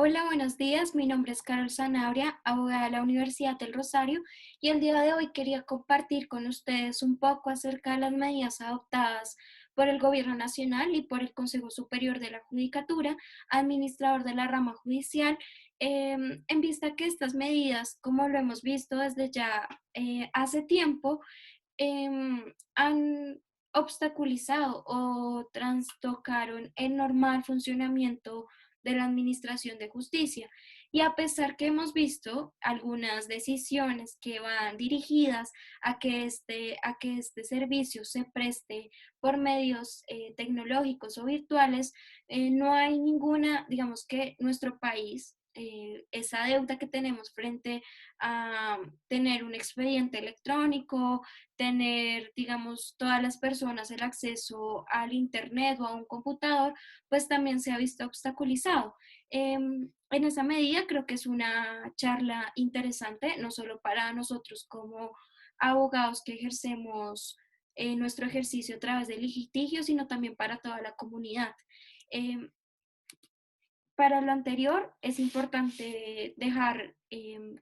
Hola, buenos días. Mi nombre es Carol Sanabria, abogada de la Universidad del Rosario, y el día de hoy quería compartir con ustedes un poco acerca de las medidas adoptadas por el Gobierno Nacional y por el Consejo Superior de la Judicatura, administrador de la rama judicial, en vista que estas medidas, como lo hemos visto desde ya hace tiempo, han obstaculizado o trastocaron el normal funcionamiento de la Administración de Justicia. Y a pesar que hemos visto algunas decisiones que van dirigidas a que este servicio se preste por medios tecnológicos o virtuales, no hay ninguna, digamos que nuestro país, esa deuda que tenemos frente a tener un expediente electrónico, tener, digamos, todas las personas el acceso al Internet o a un computador, pues también se ha visto obstaculizado. En esa medida creo que es una charla interesante, no solo para nosotros como abogados que ejercemos nuestro ejercicio a través del litigio, sino también para toda la comunidad. Em, para lo anterior, es importante dejar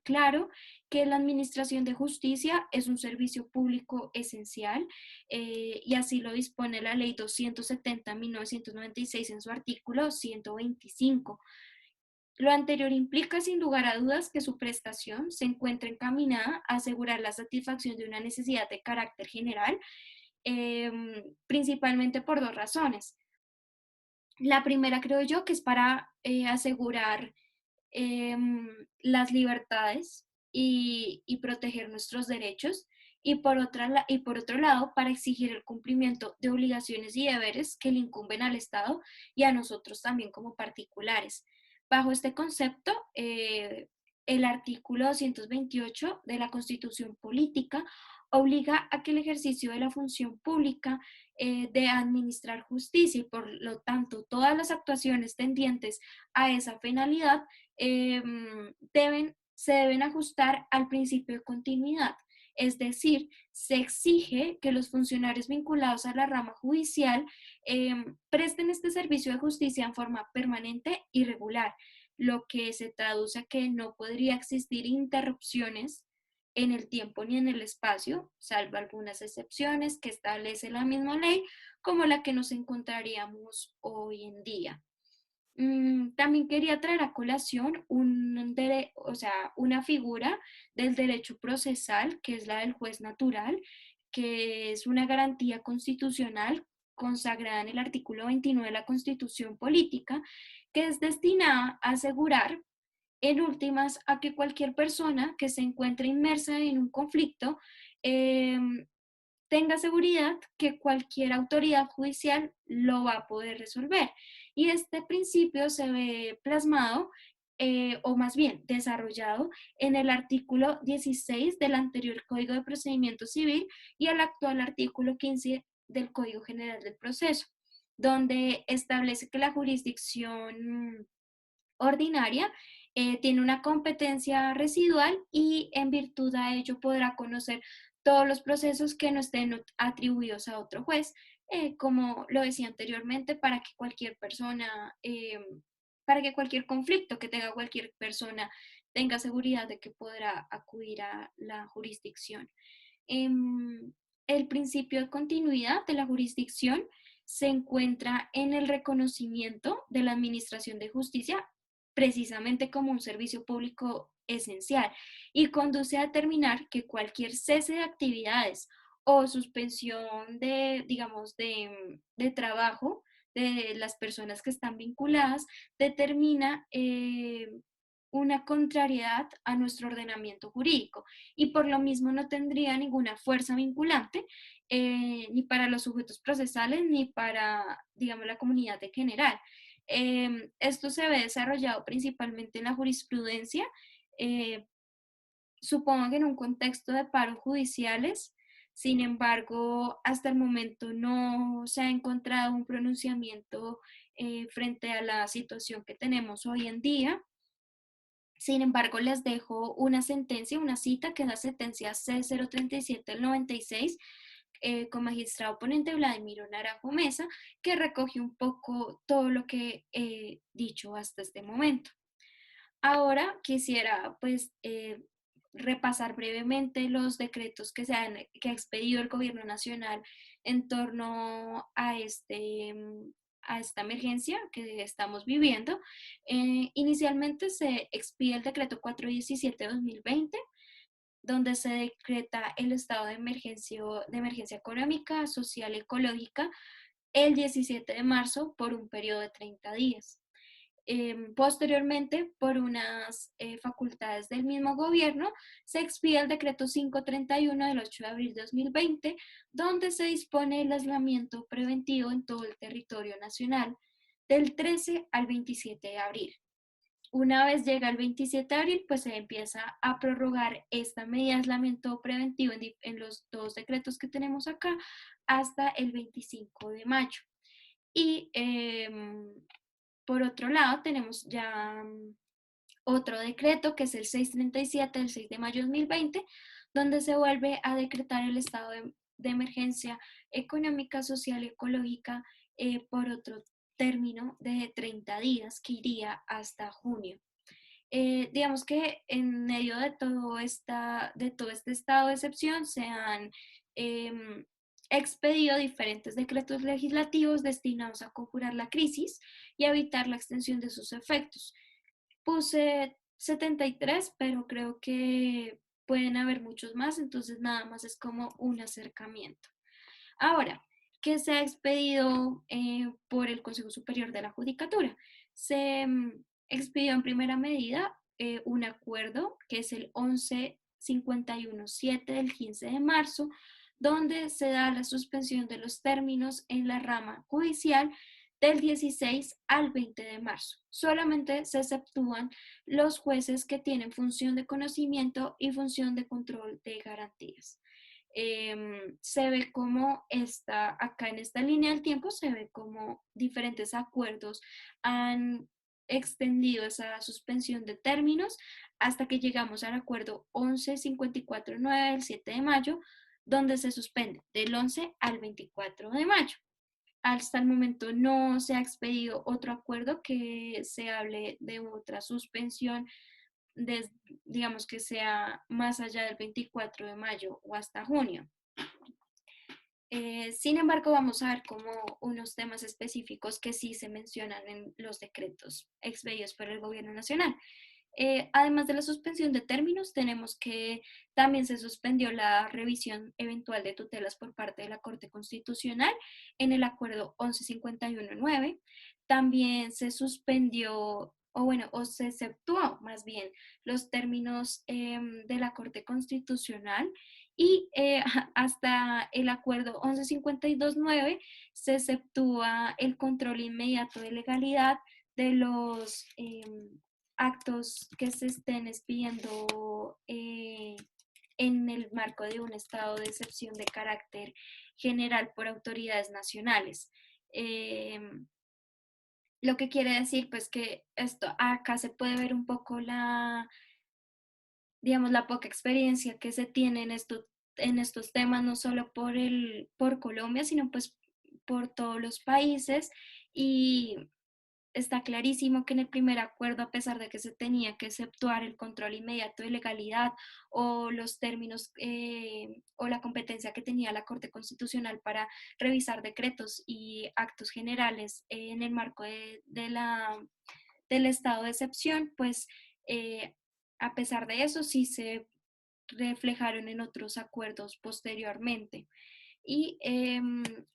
claro que la Administración de Justicia es un servicio público esencial, y así lo dispone la Ley 270/1996 en su artículo 125. Lo anterior implica sin lugar a dudas que su prestación se encuentra encaminada a asegurar la satisfacción de una necesidad de carácter general, principalmente por dos razones. La primera creo yo que es para asegurar las libertades y proteger nuestros derechos, y por otro lado, para exigir el cumplimiento de obligaciones y deberes que le incumben al Estado y a nosotros también como particulares. Bajo este concepto, el artículo 228 de la Constitución Política obliga a que el ejercicio de la función pública de administrar justicia, y por lo tanto todas las actuaciones tendientes a esa finalidad eh, se deben ajustar al principio de continuidad. Es decir, se exige que los funcionarios vinculados a la rama judicial presten este servicio de justicia en forma permanente y regular, lo que se traduce a que no podría existir interrupciones en el tiempo ni en el espacio, salvo algunas excepciones que establece la misma ley, como la que nos encontraríamos hoy en día. También quería traer a colación o sea, una figura del derecho procesal, que es la del juez natural, que es una garantía constitucional consagrada en el artículo 29 de la Constitución Política, que es destinada a asegurar, en últimas, a que cualquier persona que se encuentre inmersa en un conflicto eh, tenga seguridad que cualquier autoridad judicial lo va a poder resolver. Y este principio se ve plasmado, o más bien desarrollado, en el artículo 16 del anterior Código de Procedimiento Civil y el actual artículo 15 del Código General del Proceso, donde establece que la jurisdicción ordinaria tiene una competencia residual y en virtud a ello podrá conocer todos los procesos que no estén atribuidos a otro juez, como lo decía anteriormente, para que cualquier conflicto que tenga cualquier persona tenga seguridad de que podrá acudir a la jurisdicción. Em, el principio de continuidad de la jurisdicción se encuentra en el reconocimiento de la Administración de Justicia precisamente como un servicio público esencial, y conduce a determinar que cualquier cese de actividades o suspensión de, digamos, de trabajo de las personas que están vinculadas determina una contrariedad a nuestro ordenamiento jurídico, y por lo mismo no tendría ninguna fuerza vinculante, ni para los sujetos procesales ni para, digamos, la comunidad en general. Esto se ve desarrollado principalmente en la jurisprudencia, eh, supongo que en un contexto de paros judiciales. Sin embargo, hasta el momento no se ha encontrado un pronunciamiento frente a la situación que tenemos hoy en día. Sin embargo, les dejo una sentencia, una cita, que es la sentencia C037 del 96, con magistrado ponente Vladimiro Naranjo Mesa, que recoge un poco todo lo que he dicho hasta este momento. Ahora quisiera pues repasar brevemente los decretos que ha expedido el gobierno nacional en torno a, a esta emergencia que estamos viviendo. Inicialmente se expide el decreto 417/2020, donde se decreta el estado de emergencia económica, social y ecológica el 17 de marzo por un periodo de 30 días. Posteriormente, por unas facultades del mismo gobierno, se expide el decreto 531 del 8 de abril de 2020, donde se dispone el aislamiento preventivo en todo el territorio nacional del 13 al 27 de abril. Una vez llega el 27 de abril, pues se empieza a prorrogar esta medida de aislamiento preventivo en los dos decretos que tenemos acá hasta el 25 de mayo. Y por otro lado, tenemos ya otro decreto que es el 637 del 6 de mayo de 2020, donde se vuelve a decretar el estado de emergencia económica, social y ecológica por otro término de 30 días que iría hasta junio. Digamos que en medio de todo este estado de excepción se han eh, expedido diferentes decretos legislativos destinados a conjurar la crisis y a evitar la extensión de sus efectos. Puse 73, pero creo que pueden haber muchos más, entonces nada más es como un acercamiento. Ahora, ¿qué se ha expedido por el Consejo Superior de la Judicatura? Se expidió en primera medida un acuerdo que es el 1151/7 del 15 de marzo, donde se da la suspensión de los términos en la rama judicial del 16 al 20 de marzo. Solamente se exceptúan los jueces que tienen función de conocimiento y función de control de garantías. Se ve como acá en esta línea del tiempo, se ve como diferentes acuerdos han extendido esa suspensión de términos hasta que llegamos al acuerdo 1154/9 del 7 de mayo, donde se suspende del 11 al 24 de mayo. Hasta el momento no se ha expedido otro acuerdo que se hable de otra suspensión, de, digamos que sea más allá del 24 de mayo o hasta junio. Sin embargo, vamos a ver como unos temas específicos que sí se mencionan en los decretos expedidos por el Gobierno Nacional. Además de la suspensión de términos, tenemos que también se suspendió la revisión eventual de tutelas por parte de la Corte Constitucional en el acuerdo 1151/9. También se suspendió, o bueno, o se exceptuó más bien los términos de la Corte Constitucional y hasta el acuerdo 1152/9 se exceptúa el control inmediato de legalidad de los actos que se estén expidiendo en el marco de un estado de excepción de carácter general por autoridades nacionales. Eh, lo que quiere decir pues que esto acá se puede ver un poco digamos, la poca experiencia que se tiene en estos temas, no solo por Colombia, sino pues por todos los países. Y está clarísimo que en el primer acuerdo, a pesar de que se tenía que exceptuar el control inmediato de legalidad o los términos o la competencia que tenía la Corte Constitucional para revisar decretos y actos generales en el marco del estado de excepción, pues eh, a pesar de eso sí se reflejaron en otros acuerdos posteriormente. Y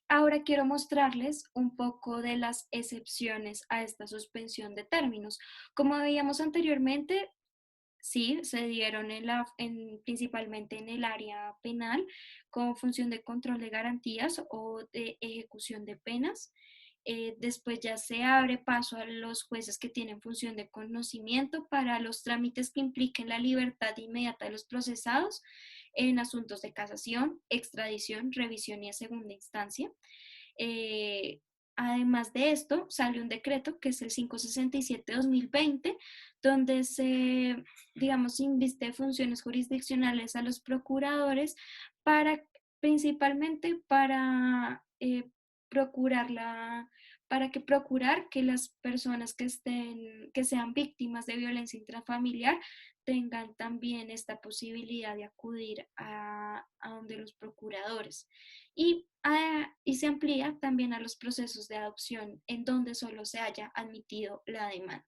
ahora quiero mostrarles un poco de las excepciones a esta suspensión de términos. Como veíamos anteriormente, sí, se dieron principalmente en el área penal con función de control de garantías o de ejecución de penas. Después ya se abre paso a los jueces que tienen función de conocimiento para los trámites que impliquen la libertad inmediata de los procesados en asuntos de casación, extradición, revisión y a segunda instancia. Eh, Además de esto, sale un decreto que es el 567/2020, donde se, digamos, inviste funciones jurisdiccionales a los procuradores principalmente para procurar para que procurar que las personas que sean víctimas de violencia intrafamiliar tengan también esta posibilidad de acudir a donde los procuradores. Y se amplía también a los procesos de adopción en donde solo se haya admitido la demanda.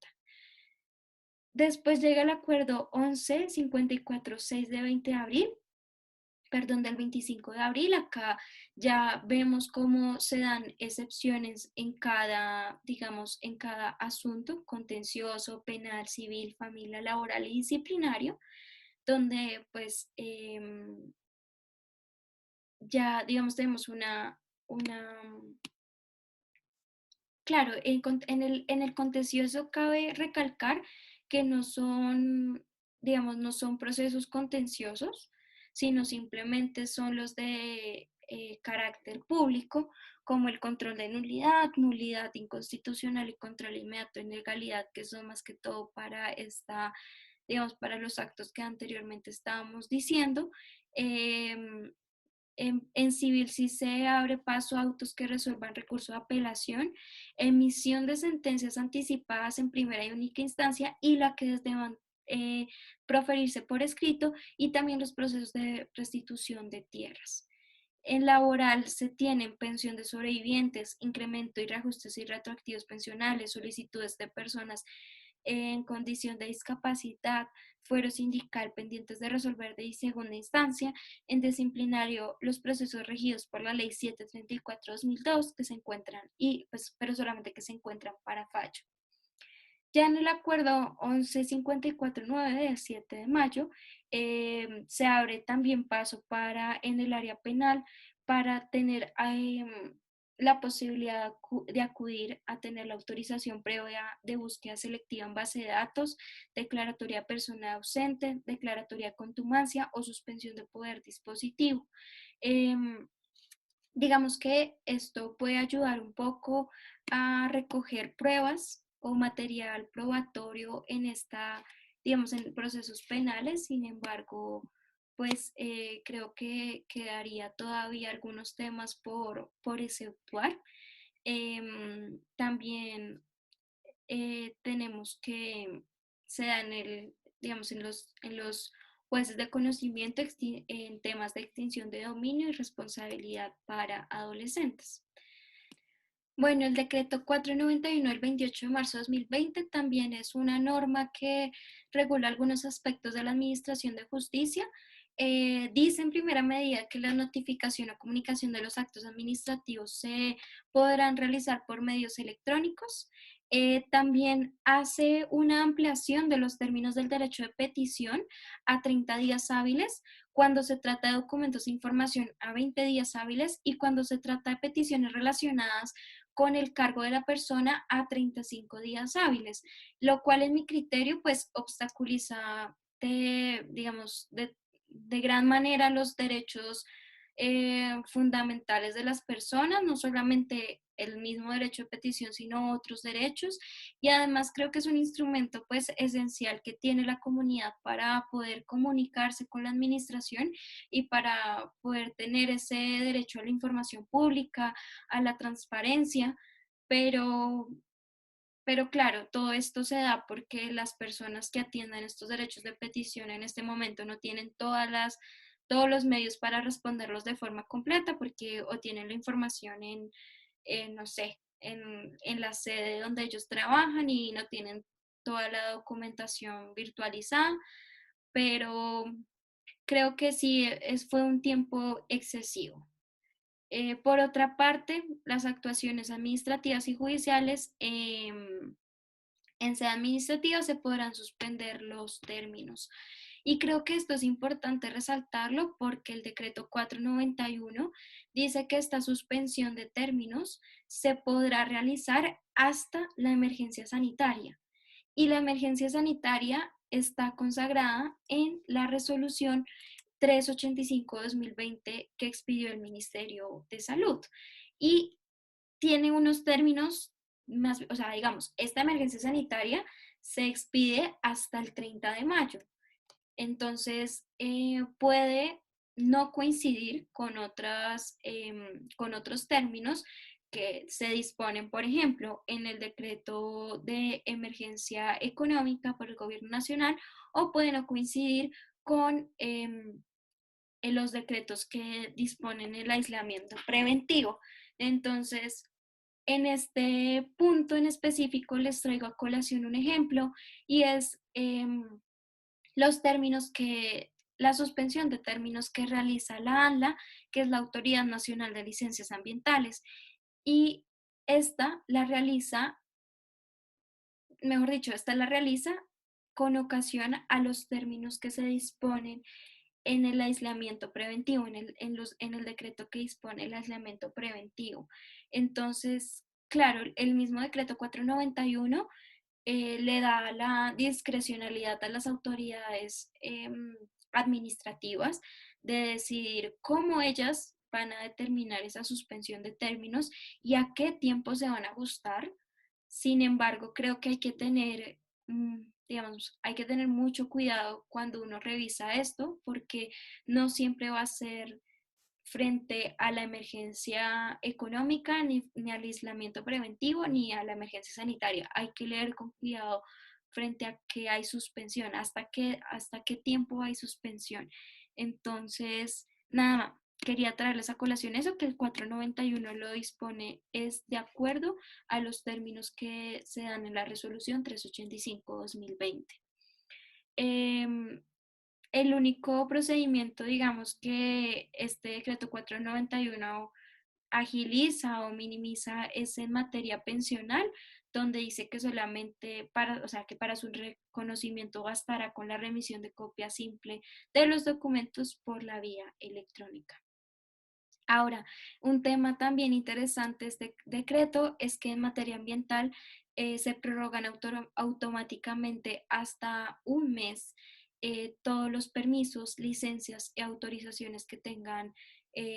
Después llega el acuerdo 1154-6 de 20 de abril, perdón, del 25 de abril. Acá ya vemos cómo se dan excepciones en cada, digamos, en cada asunto contencioso, penal, civil, familia, laboral y disciplinario, donde pues ya, digamos, tenemos una claro, en el contencioso cabe recalcar que no son, digamos, no son procesos contenciosos, sino simplemente son los de carácter público, como el control de nulidad, nulidad inconstitucional y control inmediato de legalidad, que son más que todo para digamos, para los actos que anteriormente estábamos diciendo. Em, en civil sí se abre paso a autos que resuelvan recurso de apelación, emisión de sentencias anticipadas en primera y única instancia y la que deban proferirse por escrito, y también los procesos de restitución de tierras. En laboral se tienen pensión de sobrevivientes, incremento y reajustes y retroactivos pensionales, solicitudes de personas en condición de discapacidad, fuero sindical pendientes de resolver de segunda instancia. En disciplinario, los procesos regidos por la ley 734/2002 que se encuentran, pero solamente que se encuentran para fallo. Ya en el acuerdo 1154/9 del 7 de mayo, se abre también paso en el área penal para tener la posibilidad de acudir a tener la autorización previa de búsqueda selectiva en base de datos, declaratoria de persona ausente, declaratoria de contumacia o suspensión de poder dispositivo. Digamos que esto puede ayudar un poco a recoger pruebas o material probatorio digamos, en procesos penales. Sin embargo, pues creo que quedaría todavía algunos temas por exceptuar. También tenemos que se dan digamos, en los jueces de conocimiento en temas de extinción de dominio y responsabilidad para adolescentes. Bueno, el decreto 491 del 28 de marzo de 2020 también es una norma que regula algunos aspectos de la administración de justicia. Dice en primera medida que la notificación o comunicación de los actos administrativos se podrán realizar por medios electrónicos. También hace una ampliación de los términos del derecho de petición a 30 días hábiles, cuando se trata de documentos e información a 20 días hábiles, y cuando se trata de peticiones relacionadas con el cargo de la persona a 35 días hábiles, lo cual en mi criterio pues obstaculiza digamos, de gran manera los derechos fundamentales de las personas, no solamente el mismo derecho de petición, sino otros derechos. Y además creo que es un instrumento pues esencial que tiene la comunidad para poder comunicarse con la administración y para poder tener ese derecho a la información pública, a la transparencia, pero, pero claro, todo esto se da porque las personas que atiendan estos derechos de petición en este momento no tienen todos los medios para responderlos de forma completa, porque o tienen la información no sé, en la sede donde ellos trabajan y no tienen toda la documentación virtualizada, pero creo que sí fue un tiempo excesivo. Por otra parte, las actuaciones administrativas y judiciales en sede administrativa se podrán suspender los términos. Y creo que esto es importante resaltarlo porque el decreto 491 dice que esta suspensión de términos se podrá realizar hasta la emergencia sanitaria. Y la emergencia sanitaria está consagrada en la resolución 385/2020 que expidió el Ministerio de Salud. Y tiene unos términos más, o sea, digamos, esta emergencia sanitaria se expide hasta el 30 de mayo. Entonces, puede no coincidir con otros términos que se disponen, por ejemplo, en el decreto de emergencia económica por el gobierno nacional, o pueden no coincidir con en los decretos que disponen el aislamiento preventivo. Entonces, en este punto en específico les traigo a colación un ejemplo y es los términos que, la suspensión de términos que realiza la ANLA, que es la Autoridad Nacional de Licencias Ambientales. Y esta la realiza, mejor dicho, esta la realiza con ocasión a los términos que se disponen en el aislamiento preventivo, en el decreto que dispone el aislamiento preventivo. Entonces, claro, el mismo decreto 491 le da la discrecionalidad a las autoridades administrativas de decidir cómo ellas van a determinar esa suspensión de términos y a qué tiempo se van a ajustar. Sin embargo, creo que hay que tener, digamos, hay que tener mucho cuidado cuando uno revisa esto, porque no siempre va a ser frente a la emergencia económica, ni al aislamiento preventivo, ni a la emergencia sanitaria. Hay que leer con cuidado frente a que hay suspensión, hasta qué tiempo hay suspensión. Entonces, nada, quería traerles a colación eso, que el 491 lo dispone, es de acuerdo a los términos que se dan en la resolución 385-2020. El único procedimiento, digamos, que este decreto 491 agiliza o minimiza es en materia pensional, donde dice que solamente para, o sea, que para su reconocimiento bastará con la remisión de copia simple de los documentos por la vía electrónica. Ahora, un tema también interesante de este decreto es que en materia ambiental se prorrogan automáticamente hasta un mes todos los permisos, licencias y autorizaciones que tengan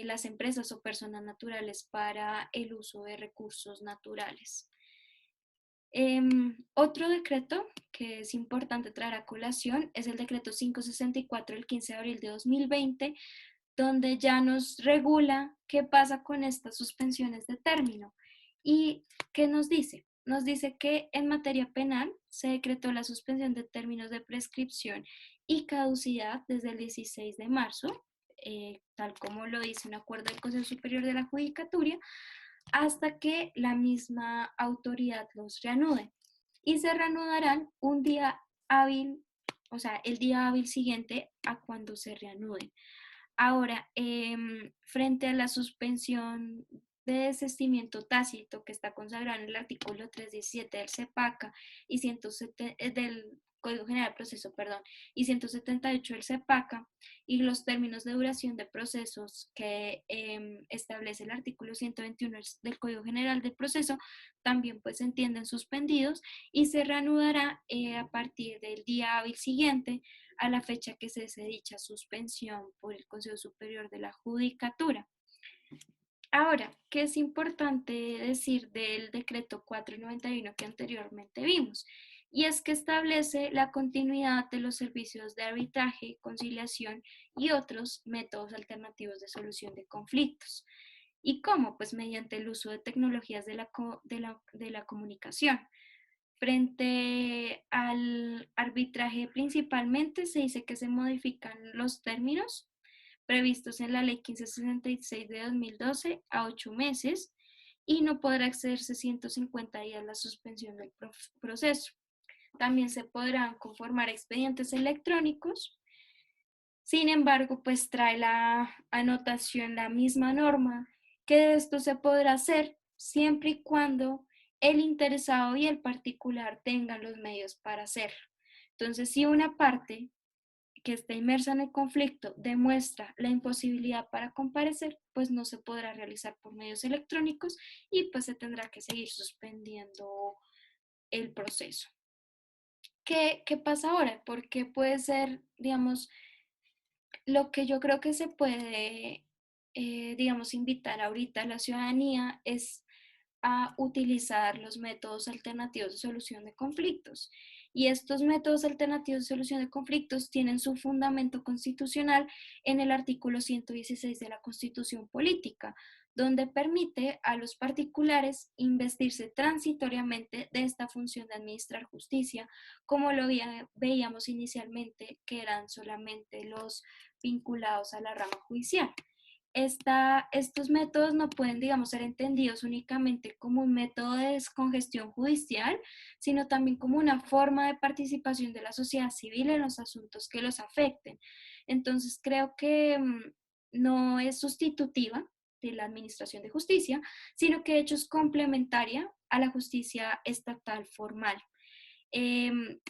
las empresas o personas naturales para el uso de recursos naturales. Otro decreto que es importante traer a colación es el decreto 564 del 15 de abril de 2020, donde ya nos regula qué pasa con estas suspensiones de término. ¿Y qué nos dice? Nos dice que en materia penal se decretó la suspensión de términos de prescripción y caducidad desde el 16 de marzo, tal como lo dice un acuerdo del Consejo Superior de la Judicatura, hasta que la misma autoridad los reanude. Y se reanudarán un día hábil, o sea, el día hábil siguiente a cuando se reanuden. Ahora, frente a la suspensión de desistimiento tácito que está consagrado en el artículo 317 del CEPACA y 107, del Código General de Proceso, perdón, y 178 del CEPACA, y los términos de duración de procesos que establece el artículo 121 del Código General de Proceso, también pues se entienden suspendidos y se reanudará a partir del día hábil siguiente a la fecha que cese dicha suspensión por el Consejo Superior de la Judicatura. Ahora, ¿qué es importante decir del decreto 491 que anteriormente vimos? Y es que establece la continuidad de los servicios de arbitraje, conciliación y otros métodos alternativos de solución de conflictos. ¿Y cómo? Pues mediante el uso de tecnologías de la comunicación. Frente al arbitraje principalmente se dice que se modifican los términos previstos en la Ley 1566 de 2012 a 8 meses y no podrá excederse 150 días la suspensión del proceso. También se podrán conformar expedientes electrónicos. Sin embargo, pues trae la anotación, la misma norma, que esto se podrá hacer siempre y cuando el interesado y el particular tengan los medios para hacerlo. Entonces, si una parte que está inmersa en el conflicto demuestra la imposibilidad para comparecer, pues no se podrá realizar por medios electrónicos y pues se tendrá que seguir suspendiendo el proceso. ¿Qué pasa ahora? Porque puede ser, digamos, lo que yo creo que se puede, digamos, invitar ahorita a la ciudadanía es a utilizar los métodos alternativos de solución de conflictos. Y estos métodos alternativos de solución de conflictos tienen su fundamento constitucional en el artículo 116 de la Constitución Política, donde permite a los particulares investirse transitoriamente de esta función de administrar justicia, como lo veíamos inicialmente, que eran solamente los vinculados a la rama judicial. Estos métodos no pueden, digamos, ser entendidos únicamente como un método de descongestión judicial, sino también como una forma de participación de la sociedad civil en los asuntos que los afecten. Entonces, creo que no es sustitutiva de la administración de justicia, sino que de hecho es complementaria a la justicia estatal formal.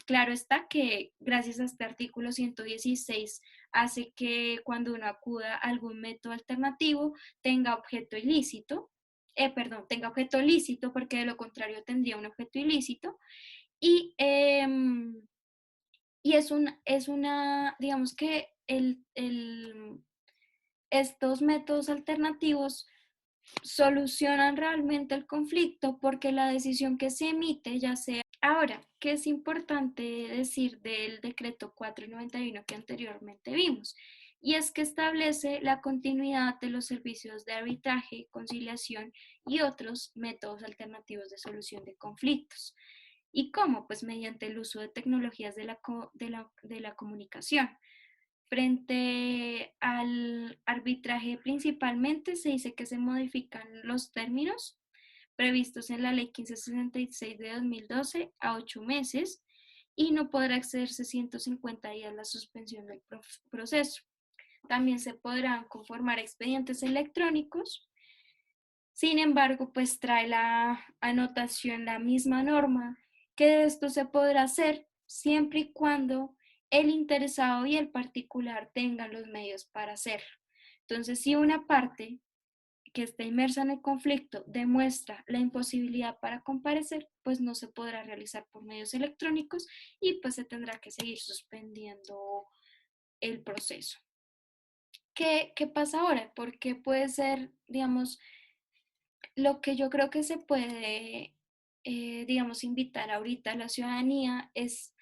Claro está que gracias a este artículo 116 hace que cuando uno acuda a algún método alternativo tenga objeto ilícito, tenga objeto lícito, porque de lo contrario tendría un objeto ilícito, y, y digamos que estos métodos alternativos solucionan realmente el conflicto porque la decisión que se emite ya sea. Ahora, ¿qué es importante decir del decreto 491 que anteriormente vimos? Y es que establece la continuidad de los servicios de arbitraje, conciliación y otros métodos alternativos de solución de conflictos. ¿Y cómo? Pues mediante el uso de tecnologías de la comunicación. Frente al arbitraje principalmente se dice que se modifican los términos previstos en la Ley 1566 de 2012 a 8 meses y no podrá excederse 150 días la suspensión del proceso. También se podrán conformar expedientes electrónicos. Sin embargo, pues trae la anotación, la misma norma, que esto se podrá hacer siempre y cuando el interesado y el particular tengan los medios para hacerlo. Entonces, si una parte que está inmersa en el conflicto demuestra la imposibilidad para comparecer, pues no se podrá realizar por medios electrónicos y pues se tendrá que seguir suspendiendo el proceso. ¿Qué pasa ahora? Porque puede ser, digamos, lo que yo creo que se puede, digamos, invitar ahorita a la ciudadanía es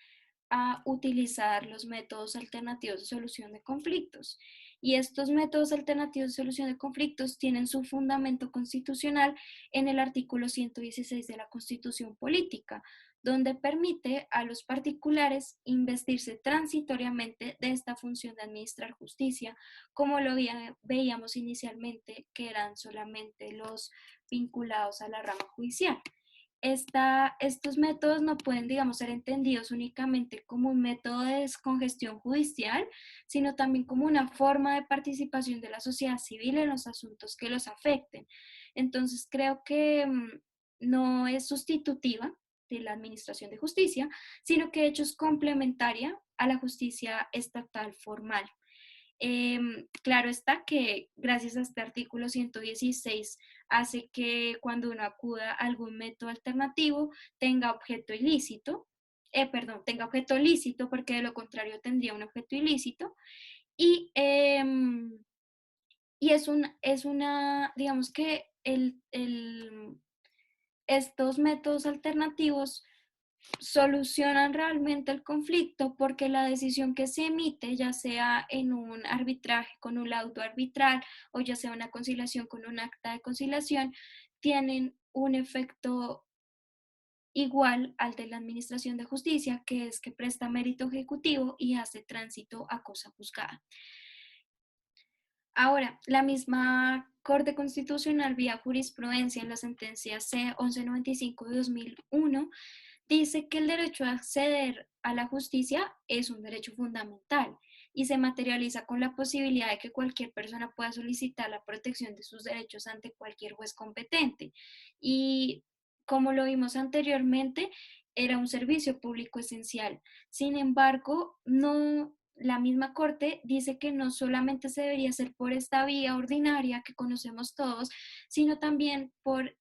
a utilizar los métodos alternativos de solución de conflictos. Y estos métodos alternativos de solución de conflictos tienen su fundamento constitucional en el artículo 116 de la Constitución Política, donde permite a los particulares investirse transitoriamente de esta función de administrar justicia, como lo veíamos inicialmente, que eran solamente los vinculados a la rama judicial. Estos métodos no pueden, digamos, ser entendidos únicamente como un método de descongestión judicial, sino también como una forma de participación de la sociedad civil en los asuntos que los afecten. Entonces, creo que no es sustitutiva de la administración de justicia, sino que de hecho es complementaria a la justicia estatal formal. Claro está que gracias a este artículo 116 hace que cuando uno acuda a algún método alternativo tenga objeto ilícito, tenga objeto lícito, porque de lo contrario tendría un objeto ilícito, y, digamos que estos métodos alternativos solucionan realmente el conflicto porque la decisión que se emite, ya sea en un arbitraje con un laudo arbitral o ya sea una conciliación con un acta de conciliación, tienen un efecto igual al de la Administración de Justicia, que es que presta mérito ejecutivo y hace tránsito a cosa juzgada. Ahora, la misma Corte Constitucional vía jurisprudencia en la sentencia C-1195 de 2001 dice que el derecho a acceder a la justicia es un derecho fundamental y se materializa con la posibilidad de que cualquier persona pueda solicitar la protección de sus derechos ante cualquier juez competente. Y como lo vimos anteriormente, era un servicio público esencial. Sin embargo, la misma Corte dice que no solamente se debería hacer por esta vía ordinaria que conocemos todos, sino también por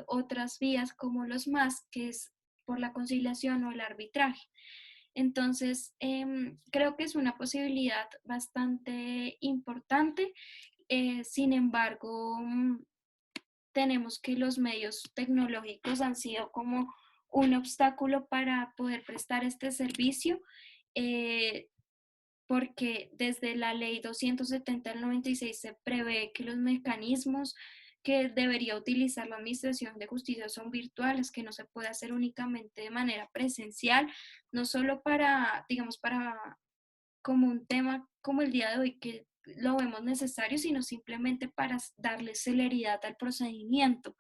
otras vías como los más, que es por la conciliación o el arbitraje. Entonces, creo que es una posibilidad bastante importante. Sin embargo, tenemos que los medios tecnológicos han sido como un obstáculo para poder prestar este servicio, porque desde la ley 270 del 96 se prevé que los mecanismos que debería utilizar la Administración de Justicia son virtuales, que no se puede hacer únicamente de manera presencial, no solo para, digamos, para como un tema como el día de hoy que lo vemos necesario, sino simplemente para darle celeridad al procedimiento.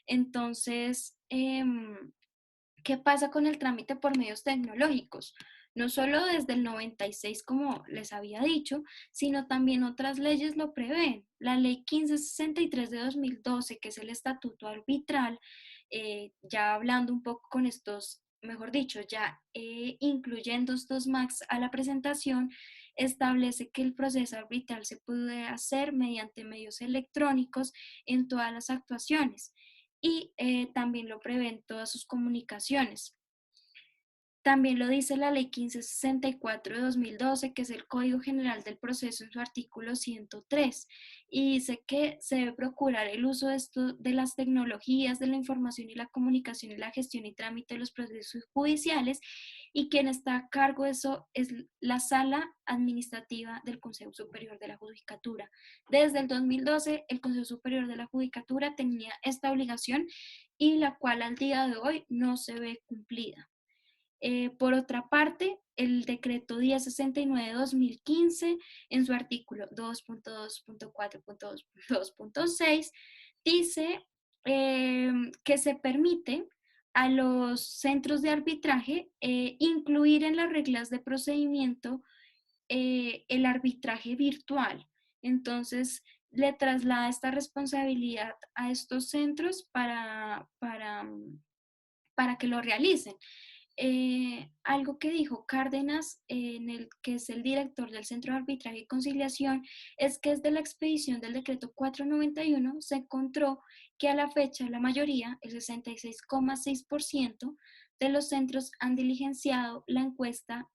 Entonces, ¿qué pasa con el trámite por medios tecnológicos? No solo desde el 96, como les había dicho, sino también otras leyes lo prevén. La ley 1563 de 2012, que es el estatuto arbitral, ya hablando un poco con estos, mejor dicho, ya incluyendo estos MACs a la presentación, establece que el proceso arbitral se puede hacer mediante medios electrónicos en todas las actuaciones y también lo prevén todas sus comunicaciones. También lo dice la Ley 1564 de 2012, que es el Código General del Proceso en su artículo 103, y dice que se debe procurar el uso de las tecnologías de la información y la comunicación y la gestión y trámite de los procesos judiciales, y quien está a cargo de eso es la Sala Administrativa del Consejo Superior de la Judicatura. Desde el 2012, el Consejo Superior de la Judicatura tenía esta obligación y la cual al día de hoy no se ve cumplida. Por otra parte, el decreto 1069 de 2015, en su artículo 2.2.4.2.6, dice que se permite a los centros de arbitraje incluir en las reglas de procedimiento el arbitraje virtual. Entonces, le traslada esta responsabilidad a estos centros para que lo realicen. Algo que dijo Cárdenas, que es el director del Centro de Arbitraje y Conciliación, es que desde la expedición del decreto 491 se encontró que a la fecha la mayoría, el 66,6% de los centros han diligenciado la encuesta,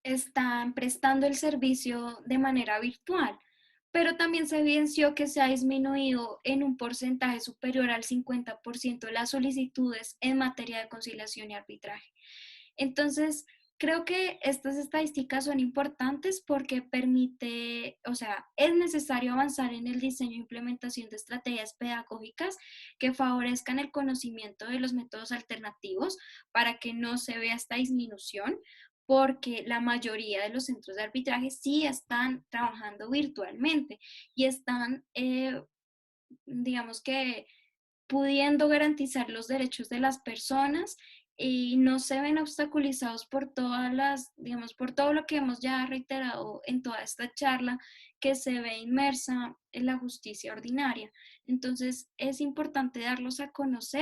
están prestando el servicio de manera virtual, pero también se evidenció que se ha disminuido en un porcentaje superior al 50% las solicitudes en materia de conciliación y arbitraje. Entonces, creo que estas estadísticas son importantes porque permite, o sea, es necesario avanzar en el diseño e implementación de estrategias pedagógicas que favorezcan el conocimiento de los métodos alternativos para que no se vea esta disminución, porque la mayoría de los centros de arbitraje sí están trabajando virtualmente y están, digamos que, pudiendo garantizar los derechos de las personas y no se ven obstaculizados por todas las, digamos, por todo lo que hemos ya reiterado en toda esta charla, que se ve inmersa en la justicia ordinaria. Entonces, es importante darlos a conocer